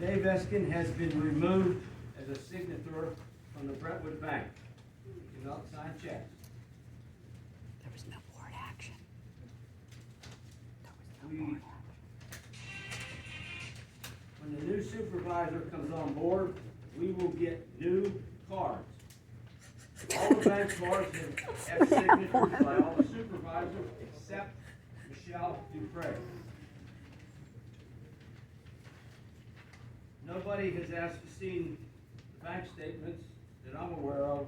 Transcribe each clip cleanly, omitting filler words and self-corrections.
Dave Eskin has been removed as a signator from the Brentwood Bank. You cannot sign checks. There was no board action. We, when the new supervisor comes on board, we will get new cards. All the bank cards have signatures by all the supervisors except Michelle Dupre. Nobody has asked to see the bank statements that I'm aware of,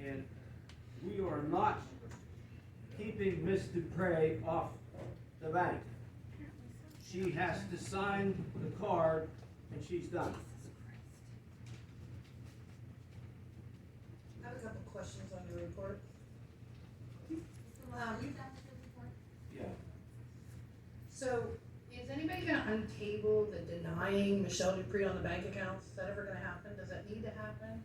and we are not keeping Miss Dupre off the bank. She has to sign the card, and she's done. I have a couple questions on your report. Yeah. So, is anybody gonna untable the denying Michelle Dupree on the bank accounts? Is that ever gonna happen? Does that need to happen?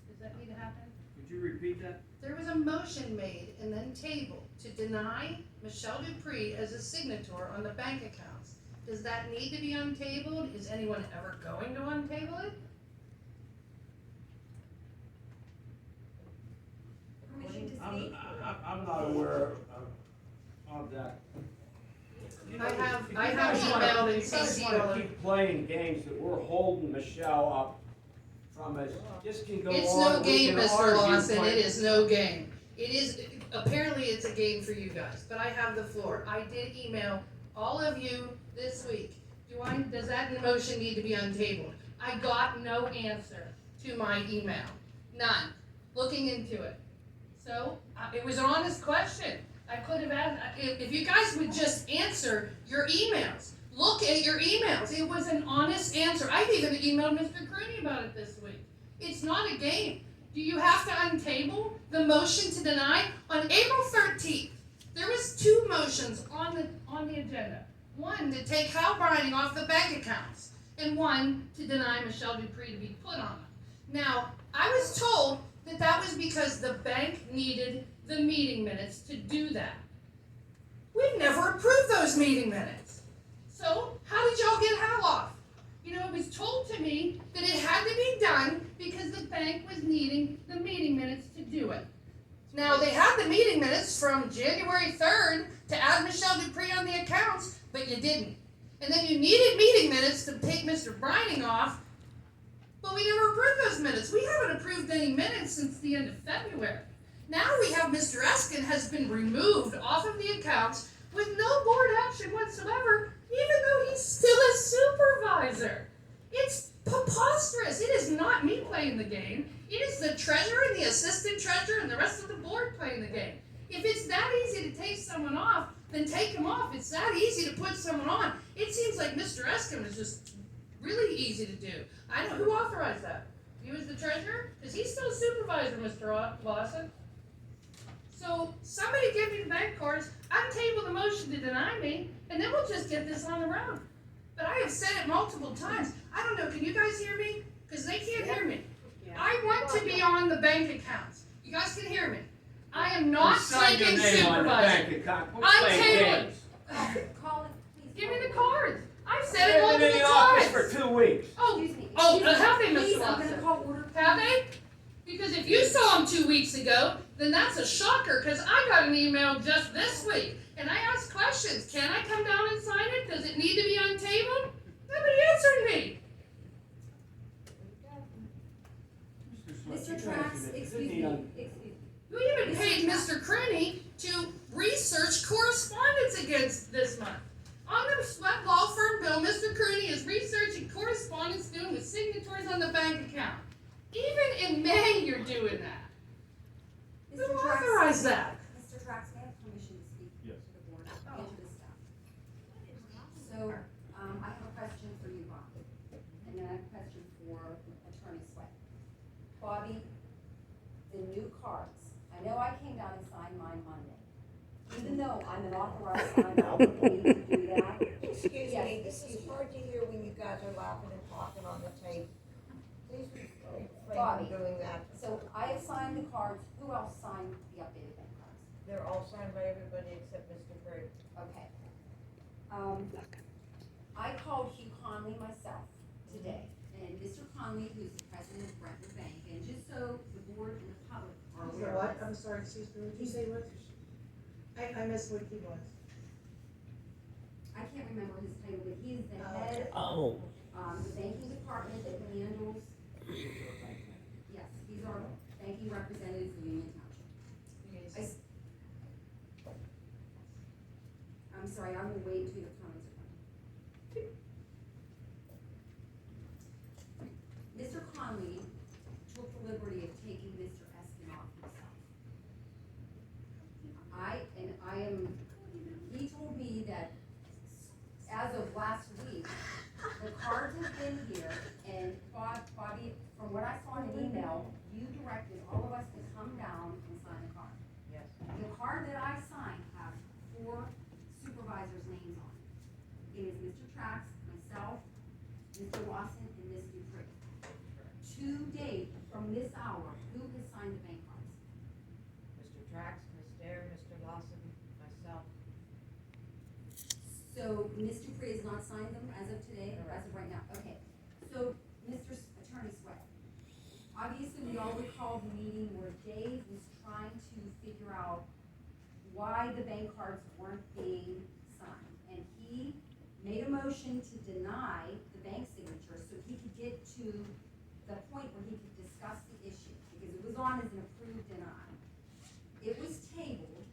Does that need to happen? Could you repeat that? There was a motion made and then tabled to deny Michelle Dupree as a signator on the bank accounts. Does that need to be untabled? Is anyone ever going to untable it? Permission to I'm, speak? I'm not aware of that. You know, I have if you emailed guys and CC'd wanna all of- keep playing games that we're holding Michelle up from us, this can go on. It's no We game, can Mr. argue, Lawson, but- it is no game. It is, apparently it's a game for you guys, but I have the floor. I did email all of you this week. Does that motion need to be untabled? I got no answer to my email, none, looking into it. So, it was an honest question. I could have asked, if you guys would just answer your emails, look at your emails. It was an honest answer. I've even emailed Mr. Crooney about it this week. It's not a game. Do you have to untable the motion to deny? On April 13th, there was two motions on the agenda. One to take Hal Brining off the bank accounts, and one to deny Michelle Dupree to be put on them. Now, I was told that that was because the bank needed the meeting minutes to do that. We've never approved those meeting minutes. So, how did y'all get Hal off? You know, it was told to me that it had to be done because the bank was needing the meeting minutes to do it. Now, they had the meeting minutes from January 3rd to add Michelle Dupree on the accounts, but you didn't. And then you needed meeting minutes to take Mr. Brining off, but we never approved those minutes. We haven't approved any minutes since the end of February. Now we have Mr. Eskin has been removed off of the accounts with no board action whatsoever, even though he's still a supervisor. It's preposterous. It is not me playing the game. It is the treasurer and the assistant treasurer and the rest of the board playing the game. If it's that easy to take someone off, then take him off. It's that easy to put someone on. It seems like Mr. Eskin is just really easy to do. I know, who authorized that? You as the treasurer? Because he's still a supervisor, Mr. Lawson. So somebody give me the bank cards, untable the motion to deny me, and then we'll just get this on the road. But I have said it multiple times. I don't know, can you guys hear me? Because they can't hear me. I want to be on the bank accounts. You guys can hear me. I am not taking supervisor. I'm tabling. Call it, please. Give me call the it. cards. I've said They've it been multiple in the office times. for 2 weeks. Oh, Excuse me. have they, Mr. Please, I'm Lawson? gonna call order. Have they? Because if you saw them 2 weeks ago, then that's a shocker, because I got an email just this week, and I asked questions. Can I come down and sign it? Does it need to be untabled? Nobody answered me. Mr. Trax, excuse me, excuse me. We even paid Mr. Crenny to research correspondence against this month. On the Sweat Law Firm bill, Mr. Crenny is researching correspondence dealing with signatories on the bank account. Even in May, you're doing that. Who Mr. Trax, authorized that? Mr. Trax, may I have permission to speak Yes. to the board and to the staff? So, I have a question for you, Bobby, and then I have a question for Attorney Sweat. Bobby, the new cards, I know I came down and signed mine Monday. Even though I'm an authorized signer, I don't need to do that. Excuse Yes, me, this excuse is me. hard to hear when you guys are laughing and talking on the tape. Please refrain Bobby. from doing that. So I have signed the cards, who else signed the updated bank cards? They're all signed by everybody except Mr. Gray. Okay. I called Hugh Conley myself Conley, who's the president of Brentwood Bank, and just so the board and the public are He's aware a what? of this. I'm sorry, excuse me, what did you say was? I missed what he was. I can't remember his title, but he is the Oh, head Oh. of the banking department that handles, yes, he's our banking representative for Union Township. Yes. I'm sorry, I will wait until the comments are done. Mr. Conley took the liberty of taking Mr. Eskin off himself. He told me that as of last week, the cards have been here, and Bobby, from what I saw in the email, you directed all of us to come down and sign the card. Yes. The card that I signed has 4 supervisors' names on it. It is Mr. Trax, myself, Mr. Lawson, and Ms. Dupree. To date, from this hour, who has signed the bank cards? Mr. Trax, Ms. Dare, Mr. Lawson, myself. So, Ms. Dupree has not signed them as of today, as of right now, okay. So, Mr. Attorney Sweat, obviously, we all recall the meeting where Dave was trying to figure out why the bank cards weren't being signed. And he made a motion to deny the bank signature so he could get to the point where he could discuss the issue, because it was on as an approved deny. It was tabled,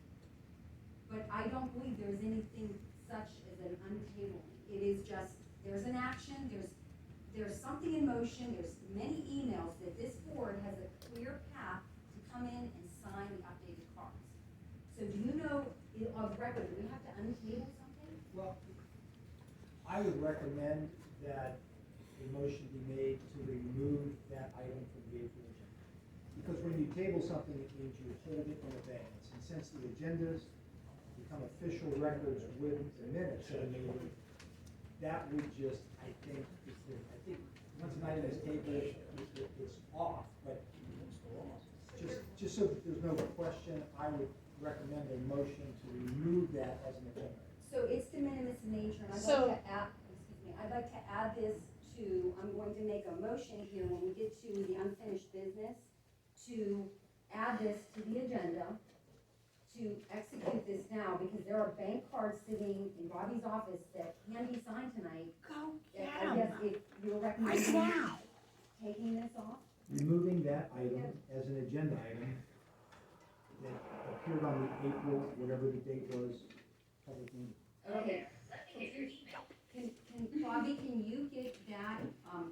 but I don't believe there's anything such as an untabling. It is just, there's an action, there's something in motion, there's many emails that this board has a clear path to come in and sign the updated cards. So do you know, of record, do we have to untable something? Well, I would recommend that a motion be made to remove that item from the April agenda. Because when you table something, it means you hold it in abeyance. And since the agendas become official records with the minutes of the meeting, that would just, I think, once an item is tabled, it's off. But just so that there's no question, I would recommend a motion to remove that as an agenda. So it's de minimis in nature, and I'd like to add this to, I'm going to make a motion here when we get to the unfinished business, to add this to the agenda, to execute this now, because there are bank cards sitting in Bobby's office that can be signed tonight. Go I guess if you're recommending taking this off? Removing that item as an agenda item that appeared on the April, whatever the date was, public meeting. Okay. Bobby, can you get that,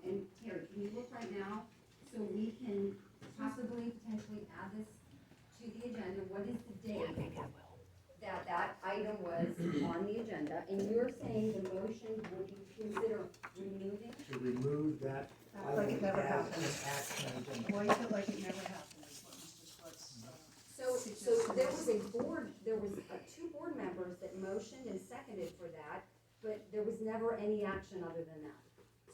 and Terry, can you look right now, so we can possibly, potentially add this to the agenda? What is the date that item was on the agenda? And you're saying the motion will be consider removing? To remove that Act like it never as happened. an action agenda. Well, you feel like it never happened, is what Mr. Sweat's, So there was a board, there was 2 board members that motioned and seconded for that, but there was never any action other than that.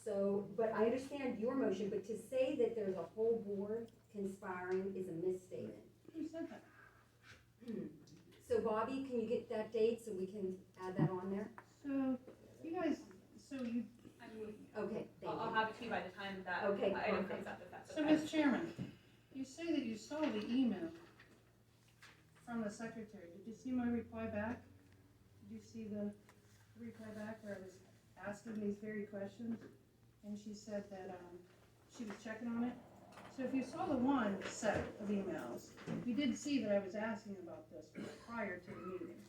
So, but I understand your motion, but to say that there's a whole board conspiring is a misstatement. Who said that? So Bobby, can you get that date so we can add that on there? So, you guys, Okay, thank I'll you. have it to you by the time that Okay, item perfect. comes up, if that's So, okay. Ms. Chairman, you say that you saw the email from the secretary. Did you see my reply back? Did you see the reply back where I was asking these very questions? And she said that, she was checking on it. So if you saw the one set of emails, you did see that I was asking about this prior to the meeting,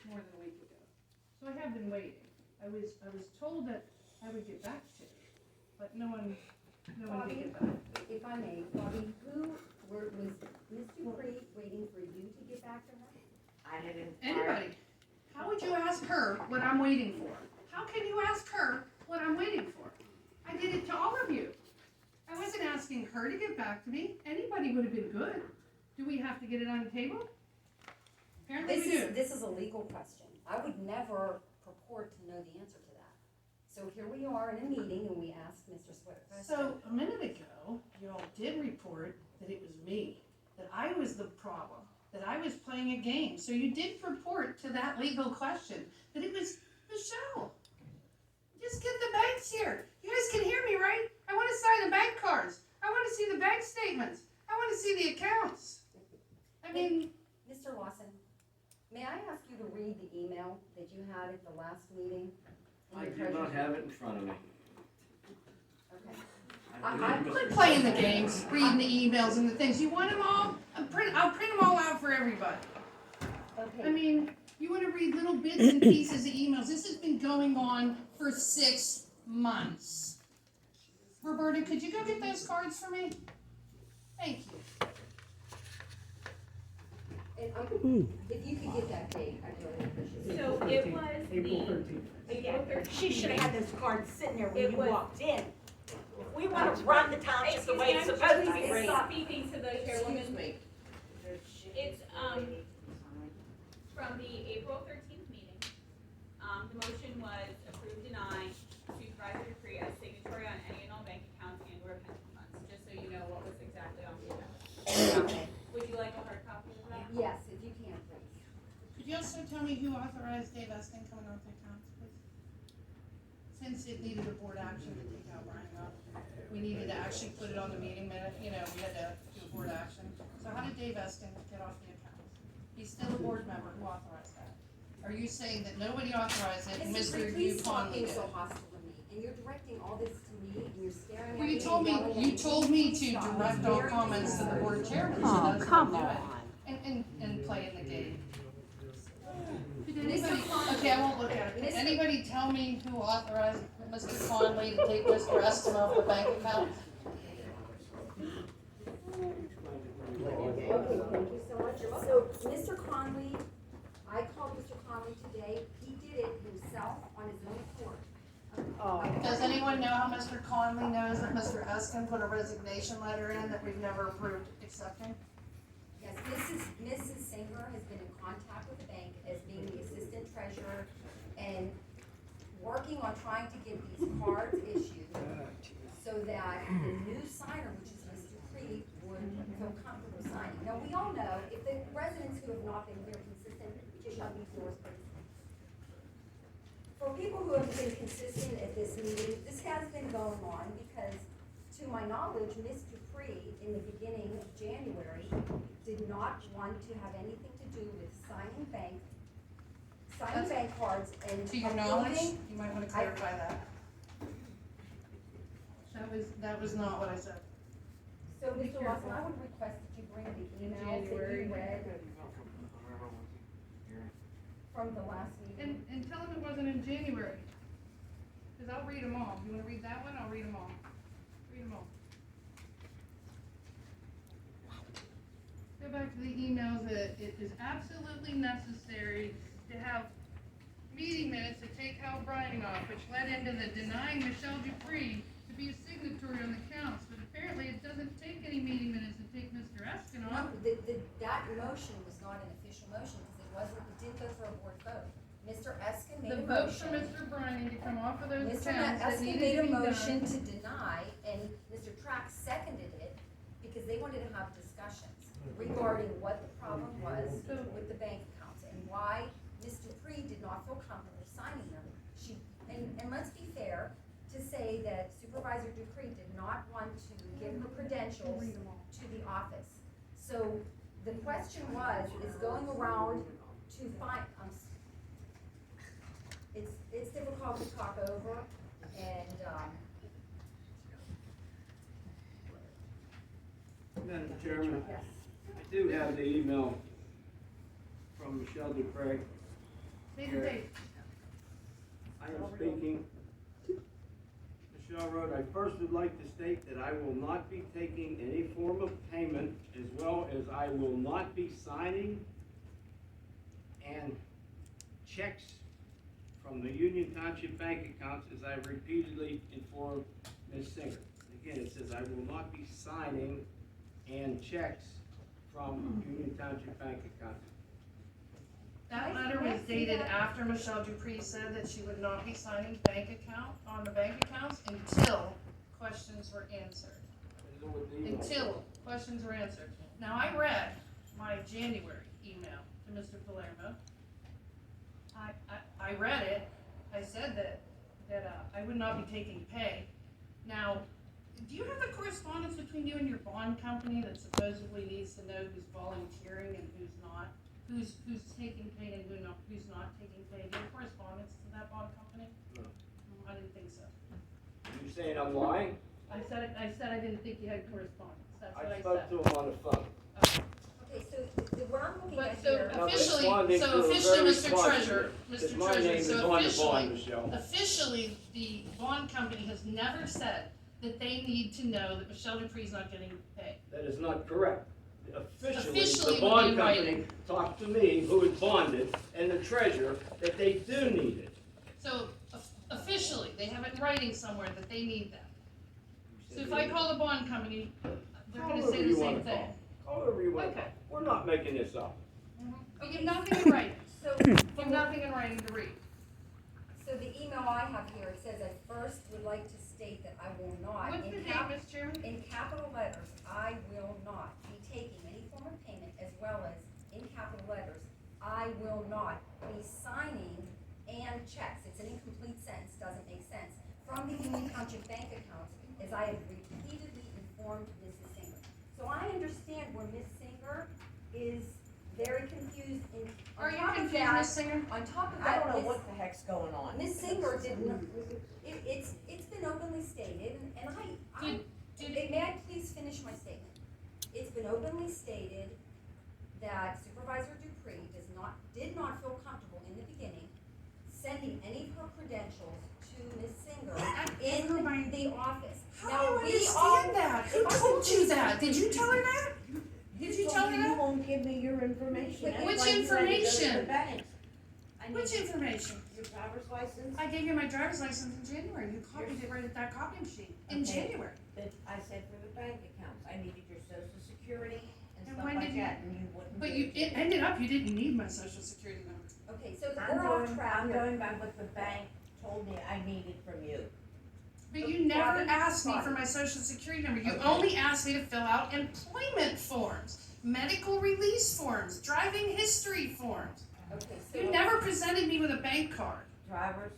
more than a week ago. So I have been waiting. I was told that I would get back to you, but no one did get back. If I may, Bobby, was Ms. Dupree waiting for you to get back to her? I didn't. Anybody, how would you ask her what I'm waiting for? How can you ask her what I'm waiting for? I did it to all of you. I wasn't asking her to get back to me. Anybody would have been good. Do we have to get it on the table? Apparently we do. This is a legal question. I would never purport to know the answer to that. So here we are in a meeting and we asked Mr. Sweat a question. So a minute ago, you all did report that it was me, that I was the problem, that I was playing a game. So you did report to that legal question that it was Michelle. Just get the banks here. You guys can hear me, right? I want to sign the bank cards. you had at the last meeting? in I your do not treasurer's- have it in front of me. Okay. I I'm believe Quit Mr. playing the games, reading the emails and the things. You want them all? I'll print them all out for everybody. I Okay, mean, you wanna read little bits and pieces of emails. This has been going on for 6 months. Roberta, could you go get those cards for me? Thank you. and if you could get that date, I'd really appreciate it. So it was April the, 13th. April She should have had those cards sitting there when It you was- walked in. If we wanna run the township the way it's Excuse me, supposed to I'm be just ran. speaking to the Excuse chairwoman. me. It's, from the April 13th meeting. The motion was approve, deny, Supervisor Dupree as signatory on any and all bank accounts and or pension funds, just so you know what was exactly on the agenda. Okay. Would you like a hard copy of that? Yes, if you can, please. Could you also tell me who authorized Dave Eskin coming off the accounts, please? Since it needed a board action to take out Brian off, we needed to actually put it on the meeting minute, we had to do a board action. So how did Dave Eskin get off the accounts? He's still a board member, who authorized that? Are you saying that nobody authorized it and Mrs. Mr. Reed, please Hugh stop Conley being did? so hostile to me, and you're directing all this to me, and you're staring at me. Well, you and told me, yelling at you told me to Stop. It's direct all very comments to the board chairman, so Oh, that's what I'm come doing. on. And playing the game. Did Mr. anybody, Conley. okay, I won't look at it. Did Mr. anybody tell me who authorized Mr. Conley to take Mr. Eston off the bank account? Okay, thank you so much. So, Mr. Conley, I called Mr. Conley today, he did it himself on his own accord. Does anyone know how Mr. Conley knows that Mr. Eskin put a resignation letter in that we've never approved accepting? Yes, Mrs. Singer has been in contact with the bank as being the assistant treasurer and working on trying to get these cards issued so that the new signer, which is Mr. Dupree, would feel comfortable signing. Now, we all know, if the residents who have not been here consistent, just shut these doors, please. For people who have been consistent at this meeting, this has been going on because, to my knowledge, Ms. Dupree, in the beginning of January, did not want to have anything to do with signing bank cards and To your knowledge, approving. you might wanna clarify that. That was not what I said. So, Mr. Lawson, I would request that you bring the emails that January. you read from the last meeting. And tell him it wasn't in January. Cause I'll read them all. You wanna read that one? I'll read them all. Read them all. Go back to the emails that it is absolutely necessary to have meeting minutes to take Hal Brining off, which led into the denying Michelle Dupree to be a signatory on the counts. But apparently it doesn't take any meeting minutes to take Mr. Eskin No, off. that motion was not an official motion because it didn't go for a board vote. Mr. Eskin made The a vote for motion. Mr. Brining to come off of those Mr. accounts that Eskin needed made to a be motion done. to deny, and Mr. Track seconded it because they wanted to have discussions regarding what the problem was with the bank accounts and why Ms. Dupree did not feel comfortable signing them. And let's be fair to say that Supervisor Dupree did not want to give her credentials to the office. So the question is going around to find, it's difficult to talk over, and, Madam Chairman, yes. I do have the email from Michelle Dupree. Say the date. I am speaking. Michelle wrote, I first would like to state that I will not be taking any form of payment, as well as I will not be signing and checks from the Union Township bank accounts, as I repeatedly informed Ms. Singer. Again, it says I will not be signing and checks from Union Township bank accounts. That letter was dated after Michelle Dupree said that she would not be signing on the bank accounts until questions were answered. I don't know what the email says. Until questions were answered. Now, I read my January email to Mr. Palermo. I read it. I said that I would not be taking pay. Now, do you have the correspondence between you and your bond company that supposedly needs to know who's volunteering and who's not? who's taking paid and who's not taking paid? Do you have correspondence to that bond company? No. I didn't think so. You saying I'm lying? I said I didn't think you had correspondence, that's what I I spoke said. to him on the phone. Okay, so what I'm looking But at so here. And I'm officially, responding to so a officially, very Mr. smart Treasurer, leader, 'cause Mr. my Treasurer, name is so on the bond, officially, Michelle. Officially, the bond company has never said that they need to know that Michelle Dupree's not getting paid. That is not correct. Officially Officially, would the be bond in company writing. talked to me, who is bonded, and the treasurer, that they do need it. So officially, they have it in writing somewhere that they need that. So if I call the bond company, they're gonna say the same thing. Call whoever you want to Okay. call. We're not making this up. But you have nothing in writing, So, you have nothing in writing to read. so the email I have here, it says, I first would like to state that I will not, What's the in date, cap, Mr. Chairman? in capital letters, I will not be taking any form of payment, as well as, in capital letters, I will not be signing and checks, it's an incomplete sentence, doesn't make sense, from the Union Township bank accounts, as I have repeatedly informed Mrs. Singer. So I understand where Ms. Singer is very confused in, Are on you top of confused, that, Ms. Singer? on top of I that, don't know Ms. what the heck's going on. Ms. Singer didn't, it's been openly stated, and may I please finish my statement? It's been openly stated that Supervisor Dupree did not feel comfortable in the beginning sending any of her credentials to Ms. Singer in the office. How Now, do you we all- understand that? Who if I told could you please that? finish- Did you tell her that? Did you tell her You that? won't give me your information. Wait, That's which why you had to go to the information? bank. I need Which information? your driver's license, I gave you my driver's license in January. You copied it right at that copy machine in Okay. January. that I said for the bank accounts, I needed your social security and And stuff when like did you- that, and you wouldn't. But give you, it to it me. ended up, you didn't need my social security number. Okay, so I'm we're off going, track I'm here. going by what the bank told me I needed from you. But you never Bobby, asked me for Bobby. my social security number. You Okay. only asked me to fill out employment forms, medical release forms, driving history forms. Okay, You so, never presented me with a bank card. Drivers,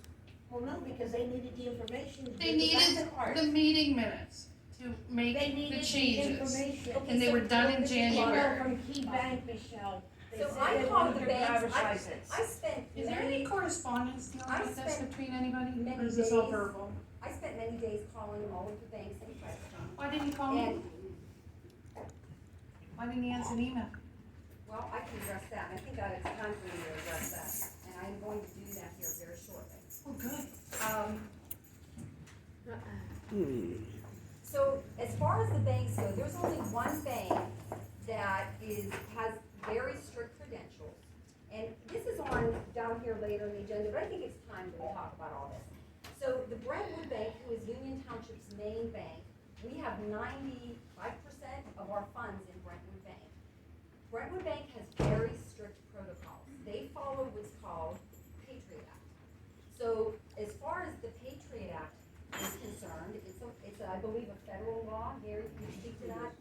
well, no, because they needed the information to They get the needed bank card. the meeting minutes to make They the needed the changes. information. Okay, And they so- were done in so- January. From Key Bank, Michelle. They So said I they called wanted the your banks, driver's I license. spent Is there any many, correspondence dealing I with this spent between anybody? many Or is this all days- verbal? I spent many days calling all of the banks in question. Why didn't you call me? And, Why didn't you answer an email? well, I can address that, and I think it's time for me to address that, and I'm going to do that here very shortly. Oh, good. So as far as the banks go, there's only one bank that has very strict credentials. And this is on down here later in the agenda, but I think it's time that we talk about all this. So the Brentwood Bank, who is Union Township's main bank, we have 95% of our funds in Brentwood Bank. Brentwood Bank has very strict protocols. They follow what's called Patriot Act. So as far as the Patriot Act is concerned, it's I believe a federal law. Gary, can you speak to that?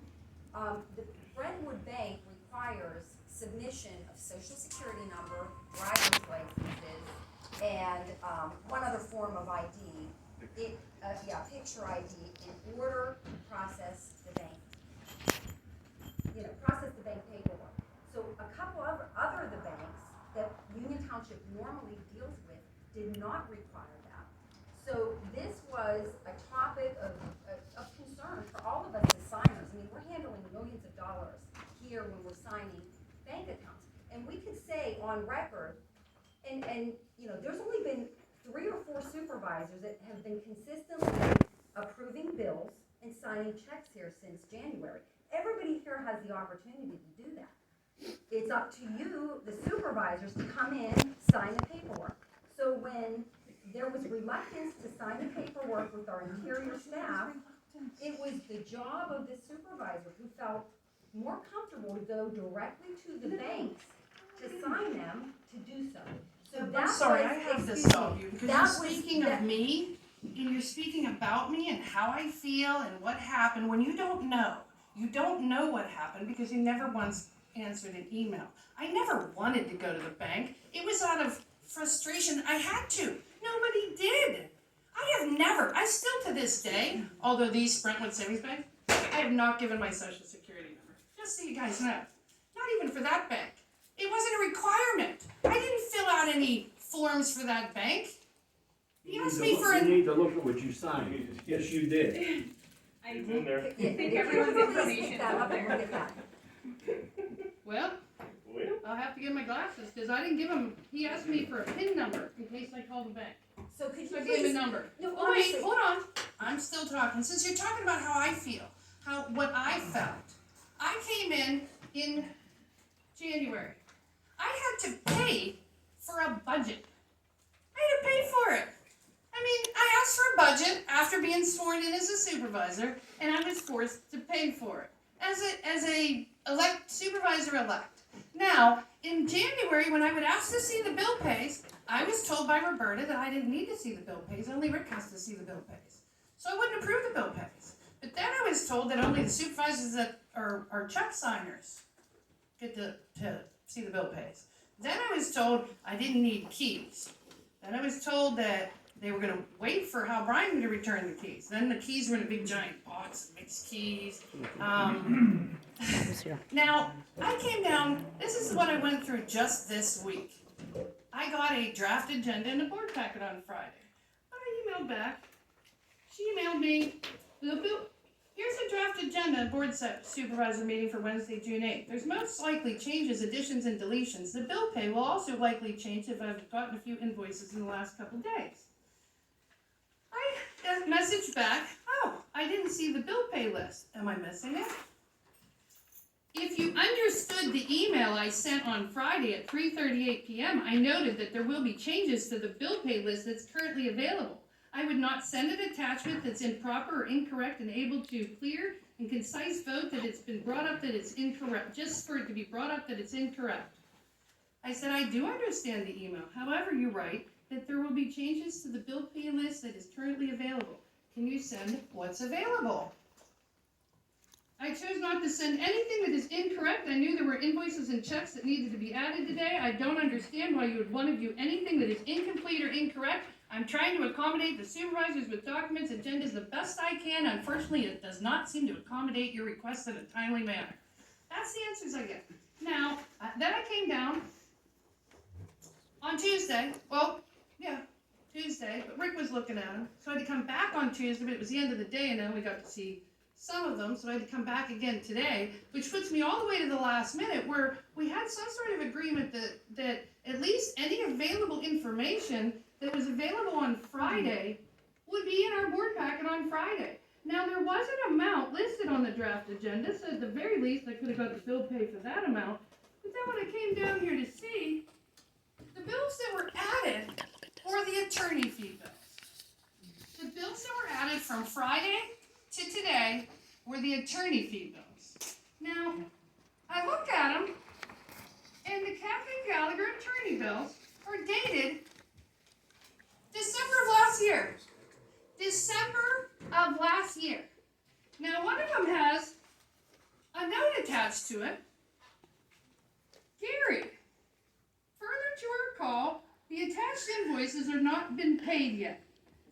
The Brentwood Bank requires submission of social security number, driver's licenses, and one other form of ID. Picture ID in order to process the bank. Process the bank paperwork. So a couple of other of the banks that Union Township normally deals with did not require that. So this was a topic of concern for all of us as signers. I mean, we're handling millions of dollars here when we're signing bank accounts. And we could say on record, and there's only been 3 or 4 supervisors that have been consistently approving bills and signing checks here since January. Everybody here has the opportunity to do that. It's up to you, the supervisors, to come in, sign the paperwork. So when there was reluctance to sign the paperwork with our interior staff, it was the job of the supervisor who felt more comfortable to go directly to the banks to sign them to do so. So I'm that sorry, was, I have to excuse stop me, you, because that you're was- speaking that- of me, and you're speaking about me and how I feel and what happened when you don't know. You don't know what happened because you never once answered an email. I never wanted to go to the bank. It was out of frustration. I had to. Nobody did. I still to this day, although these Brentwood Savings Bank, I have not given my social security number. Just so you guys know. Not even for that bank. It wasn't a requirement. I didn't fill out any forms for that bank. He asked me for You a, need to look at what you signed. Yes, you did. I It's in there. think everyone's information is on there. Look at that. well, Well, I'll have to get my glasses, because I didn't give him, he asked me for a PIN number in case I called the bank. So could you So I gave him a please, number. no, Oh, wait, honestly, hold on. I'm still talking. Since you're talking about how I feel, what I felt. I came in January. I had to pay for a budget. I had to pay for it. I mean, I asked for a budget after being sworn in as a supervisor, and I was forced to pay for it as a supervisor-elect. Now, in January, when I would ask to see the bill pays, I was told by Roberta that I didn't need to see the bill pays, only Rick has to see the bill pays. So I wouldn't approve the bill pays. But then I was told that only the supervisors that are check signers get to see the bill pays. Then I was told I didn't need keys. Then I was told that they were gonna wait for Hal Bryan to return the keys. Then the keys were in a big giant box, mixed keys. Now, I came down, this is what I went through just this week. I got a draft agenda and a board packet on Friday. I emailed back. She emailed me, here's a draft agenda, board supervisor meeting for Wednesday, June 8th. There's most likely changes, additions, and deletions. The bill pay will also likely change if I've gotten a few invoices in the last couple days. I messaged back, oh, I didn't see the bill pay list. Am I missing it? If you understood the email I sent on Friday at 3:38 p.m., I noted that there will be changes to the bill pay list that's currently available. I would not send an attachment that's improper or incorrect and able to clear and concise vote that it's been brought up that it's incorrect, just for it to be brought up that it's incorrect. I said, I do understand the email. However, you write that there will be changes to the bill pay list that is currently available. Can you send what's available? I chose not to send anything that is incorrect. I knew there were invoices and checks that needed to be added today. I don't understand why you would want to view anything that is incomplete or incorrect. I'm trying to accommodate the supervisors with documents, agendas the best I can. Unfortunately, it does not seem to accommodate your requests in a timely manner. That's the answers I get. Now, then I came down on Tuesday. Tuesday, but Rick was looking at them. So I had to come back on Tuesday, but it was the end of the day, and then we got to see some of them, so I had to come back again today, which puts me all the way to the last minute, where we had some sort of agreement that at least any available information that was available on Friday would be in our board packet on Friday. Now, there was an amount listed on the draft agenda, so at the very least, I could have got the bill paid for that amount. But then when I came down here to see, the bills that were added were the attorney fee bills. The bills that were added from Friday to today were the attorney fee bills. Now, I look at them, and the Kathleen Gallagher attorney bills are dated December of last year. December of last year. Now, one of them has a note attached to it. Gary, further to our call, the attached invoices are not been paid yet.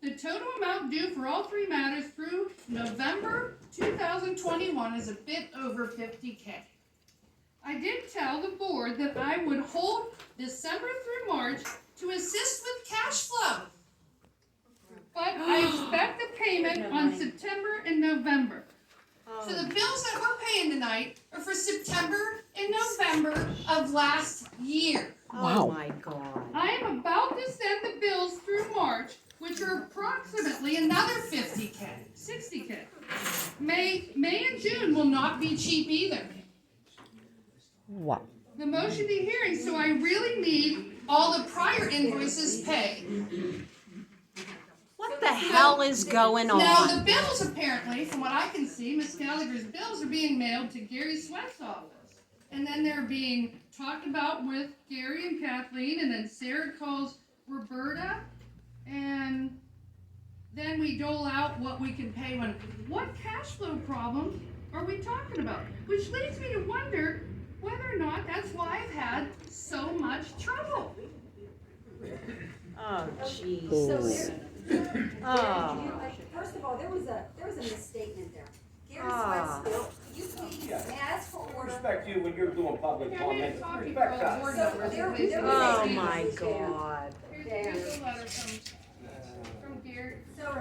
The total amount due for all three matters through November 2021 is a bit over $50,000. I did tell the board that I would hold December through March to assist with cash flow. But I expect the payment on September and November. So the bills that we're paying tonight are for September and November of last year. Wow. Oh my God. I am about to send the bills through March, which are approximately another $50,000, $60,000. May and June will not be cheap either. Wow. The motion to hearing, so I really need all the prior invoices paid. What the hell is going Now, on? the bills apparently, from what I can see, Miss Gallagher's bills are being mailed to Gary Sweat's office. And then they're being talked about with Gary and Kathleen, and then Sarah calls Roberta, and then we dole out what we can pay when. What cash flow problems are we talking about? Which leads me to wonder whether or not that's why I've had so much trouble. Oh, jeez. So Oh. first of all, there was a misstatement there. Gary Ah. Sweat's bill, you please, may I ask for order? Respect, respect you when you're doing public Yeah, I'm gonna comment. copy for Respect all the us. board So members. there- in case there you was want Oh to- my God. Here's a letter from So